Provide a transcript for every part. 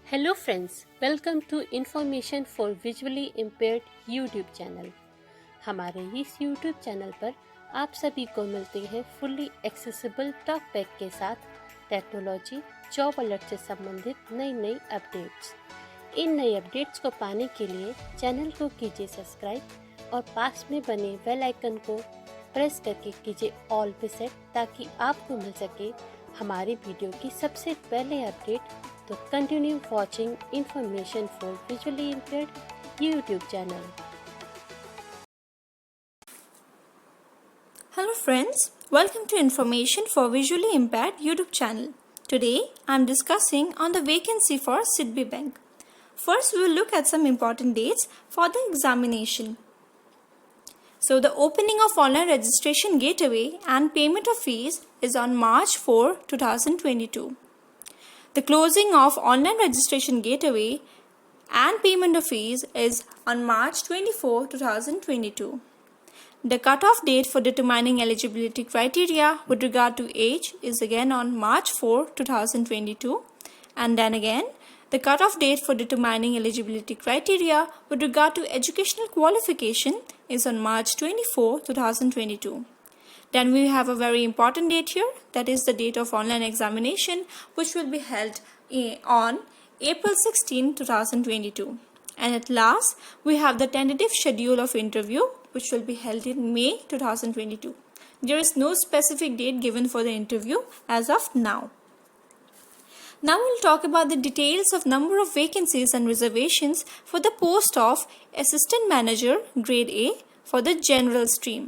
Hello friends, welcome to information for visually impaired YouTube channel. हमारे इस YouTube channel पर आप सभी को मिलते हैं फुल्ली एक्सेसिबल टॉक बैक के साथ टेक्नोलॉजी, जॉब अलर्ट से संबंधित नई अपडेट्स। इन नई अपडेट्स को पाने के लिए चैनल को कीजिए सब्सक्राइब और पास में बने बेल आइकन को प्रेस करके कीजिए ऑल पे सेट, ताकि आपको मिल सके हमारी वीडियो की सबसे पहले अपडेट। तो continue watching information for visually impaired YouTube channel. Hello friends, welcome to Information for Visually Impaired YouTube channel. Today I am discussing on the vacancy for SIDBI Bank. First we will look at some important dates for the examination. So the opening of online registration gateway and payment of fees is on March 4, 2022. The closing of online registration gateway and payment of fees is on March 24, 2022. The cutoff date for determining eligibility criteria with regard to age is again on March 4, 2022. And then again, the cutoff date for determining eligibility criteria with regard to educational qualification is on March 24, 2022. Then we have a very important date here, that is the date of online examination, which will be held on April 16, 2022. And at last, we have the tentative schedule of interview, which will be held in May 2022. There is no specific date given for the interview as of now. Now we'll talk about the details of number of vacancies and reservations for the post of Assistant Manager Grade A for the general stream.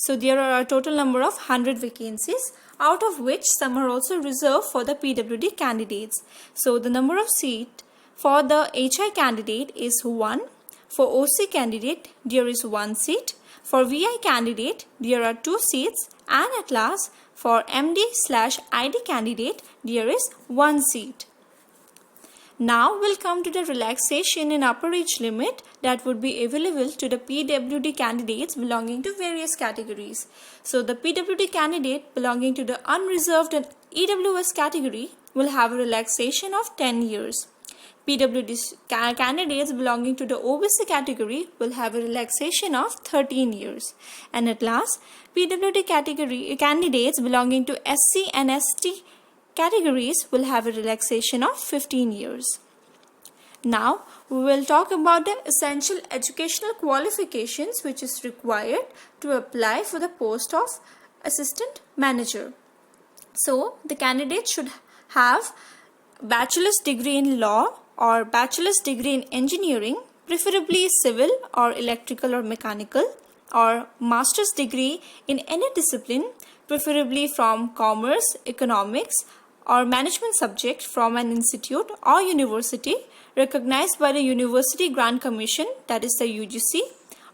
So there are a total number of 100 vacancies, out of which some are also reserved for the PWD candidates. So the number of seats for the HI candidate is 1. For OC candidate, there is 1 seat. For VI candidate, there are 2 seats. And at last, for MD/ID candidate, there is 1 seat. Now we'll come to the relaxation in upper age limit that would be available to the PWD candidates belonging to various categories. So the PWD candidate belonging to the unreserved and EWS category will have a relaxation of 10 years. PWD candidates belonging to the OBC category will have a relaxation of 13 years. And at last, PWD category candidates belonging to SC and ST categories will have a relaxation of 15 years. Now we will talk about the essential educational qualifications which is required to apply for the post of Assistant Manager. So the candidate should have bachelor's degree in law or bachelor's degree in engineering, preferably civil or electrical or mechanical, or master's degree in any discipline, preferably from commerce, economics, or management subject from an institute or university recognized by the University Grant Commission, that is the UGC,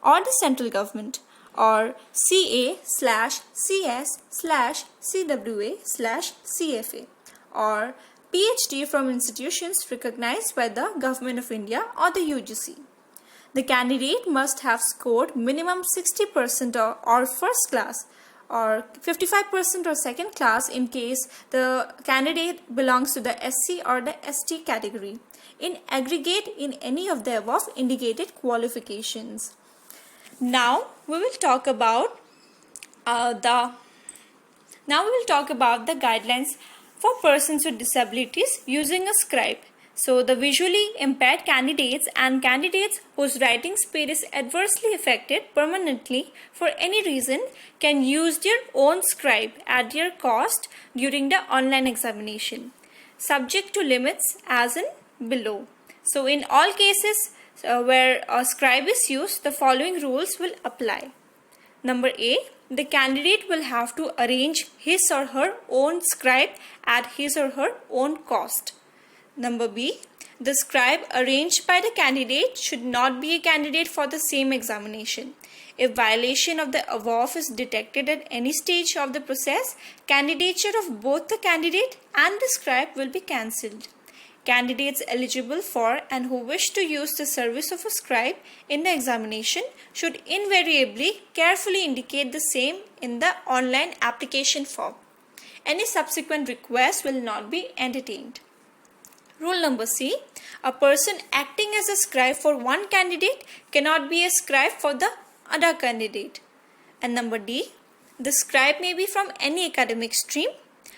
or the central government, or CA/CS/CWA/CFA, or PhD from institutions recognized by the Government of India or the UGC. The candidate must have scored minimum 60% or first class, or 55% or second class in case the candidate belongs to the SC or the ST category, in aggregate in any of the above indicated qualifications. Now we will talk about the guidelines for persons with disabilities using a scribe. So the visually impaired candidates and candidates whose writing speed is adversely affected permanently for any reason can use their own scribe at their cost during the online examination, subject to limits as in below. So in all cases where a scribe is used, the following rules will apply. Number A, the candidate will have to arrange his or her own scribe at his or her own cost. Number B, the scribe arranged by the candidate should not be a candidate for the same examination. If violation of the above is detected at any stage of the process, candidature of both the candidate and the scribe will be cancelled. Candidates eligible for and who wish to use the service of a scribe in the examination should invariably carefully indicate the same in the online application form. Any subsequent request will not be entertained. Rule number C. A person acting as a scribe for one candidate cannot be a scribe for the other candidate. And number D, the scribe may be from any academic stream.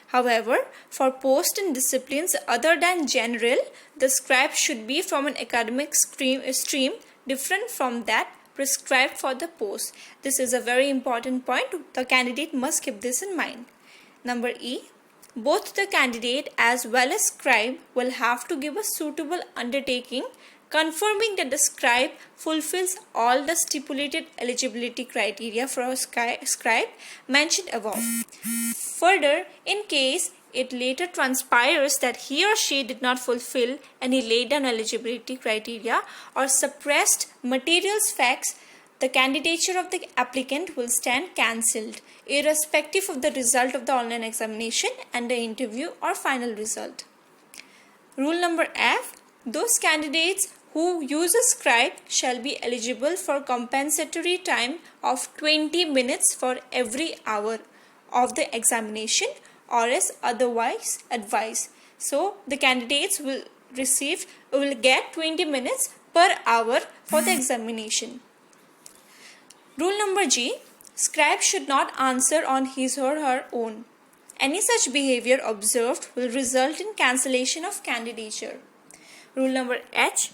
However, for posts in disciplines other than general, the scribe should be from an academic stream different from that prescribed for the post. This is a very important point. The candidate must keep this in mind. Number E, both the candidate as well as scribe will have to give a suitable undertaking confirming that the scribe fulfills all the stipulated eligibility criteria for a scribe mentioned above. Further, in case it later transpires that he or she did not fulfill any laid down eligibility criteria or suppressed materials facts, the candidature of the applicant will stand cancelled, irrespective of the result of the online examination and the interview or final result. Rule number F, those candidates who use a scribe shall be eligible for compensatory time of 20 minutes for every hour of the examination or as otherwise advised. So the candidates will get 20 minutes per hour for the examination. Rule number G, scribe should not answer on his or her own. Any such behavior observed will result in cancellation of candidature. Rule number H,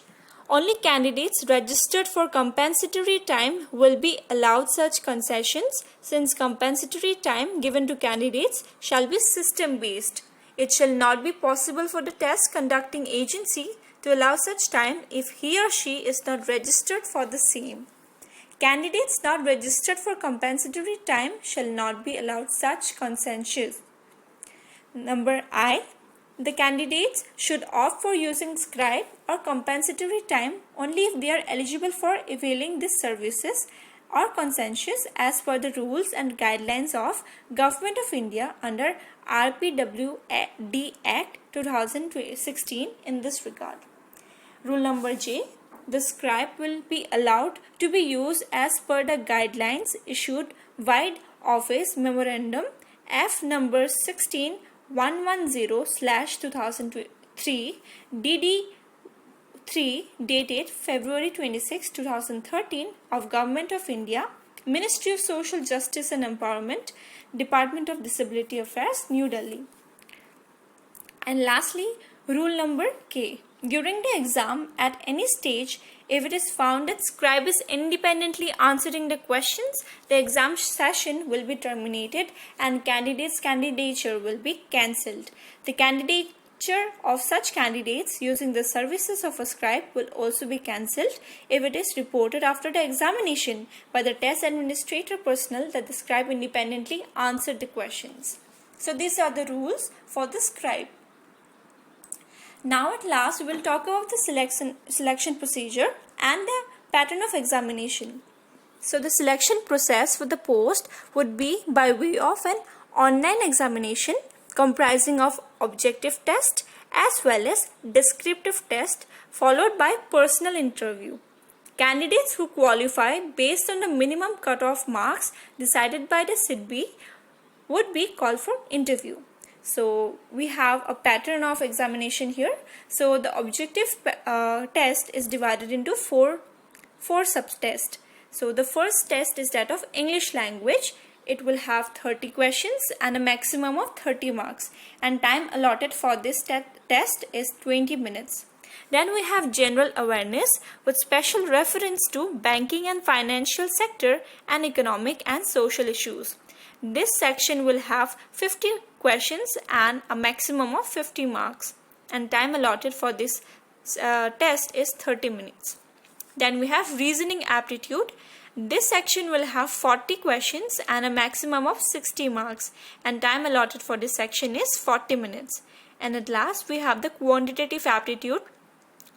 only candidates registered for compensatory time will be allowed such concessions, since compensatory time given to candidates shall be system based. It shall not be possible for the test conducting agency to allow such time if he or she is not registered for the same. Candidates not registered for compensatory time shall not be allowed such concessions. Number I, the candidates should opt for using scribe or compensatory time only if they are eligible for availing these services or concessions as per the rules and guidelines of Government of India under RPWD Act 2016 in this regard. Rule number J, the scribe will be allowed to be used as per the guidelines issued Wide Office Memorandum F number 16110/2003 DD3 dated February 26, 2013 of Government of India, Ministry of Social Justice and Empowerment, Department of Disability Affairs, New Delhi. And lastly, rule number K. During the exam, at any stage, if it is found that scribe is independently answering the questions, the exam session will be terminated and candidate's candidature will be cancelled. The candidature of such candidates using the services of a scribe will also be cancelled if it is reported after the examination by the test administrator personnel that the scribe independently answered the questions. So these are the rules for the scribe. Now at last we will talk about the selection procedure and the pattern of examination. So the selection process for the post would be by way of an online examination comprising of objective test as well as descriptive test followed by personal interview. Candidates who qualify based on the minimum cutoff marks decided by the SIDBI would be called for interview. So we have a pattern of examination here. So the objective test is divided into four subtests. So the first test is that of English language. It will have 30 questions and a maximum of 30 marks. And time allotted for this test is 20 minutes. Then we have general awareness with special reference to banking and financial sector and economic and social issues. This section will have 50 questions and a maximum of 50 marks, and time allotted for this test is 30 minutes. Then we have reasoning aptitude. This section will have 40 questions and a maximum of 60 marks, and time allotted for this section is 40 minutes. And at last we have the quantitative aptitude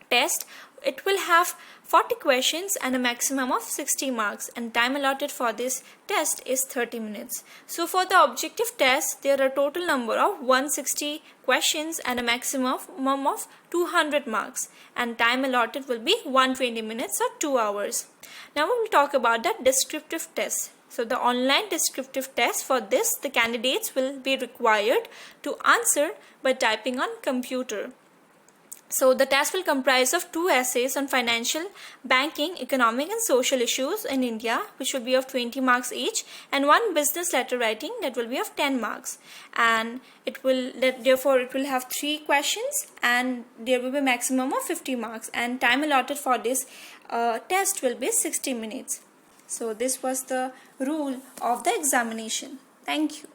test. It will have 40 questions and a maximum of 60 marks, and time allotted for this test is 30 minutes. So for the objective test, there are a total number of 160 questions and a maximum of 200 marks, and time allotted will be 120 minutes or 2 hours. Now we will talk about the descriptive test. So the online descriptive test, for this the candidates will be required to answer by typing on computer. So the test will comprise of 2 essays on financial, banking, economic and social issues in India, which will be of 20 marks each, and 1 business letter writing that will be of 10 marks. And therefore it will have 3 questions and there will be maximum of 50 marks, and time allotted for this test will be 60 minutes. So this was the rule of the examination. Thank you.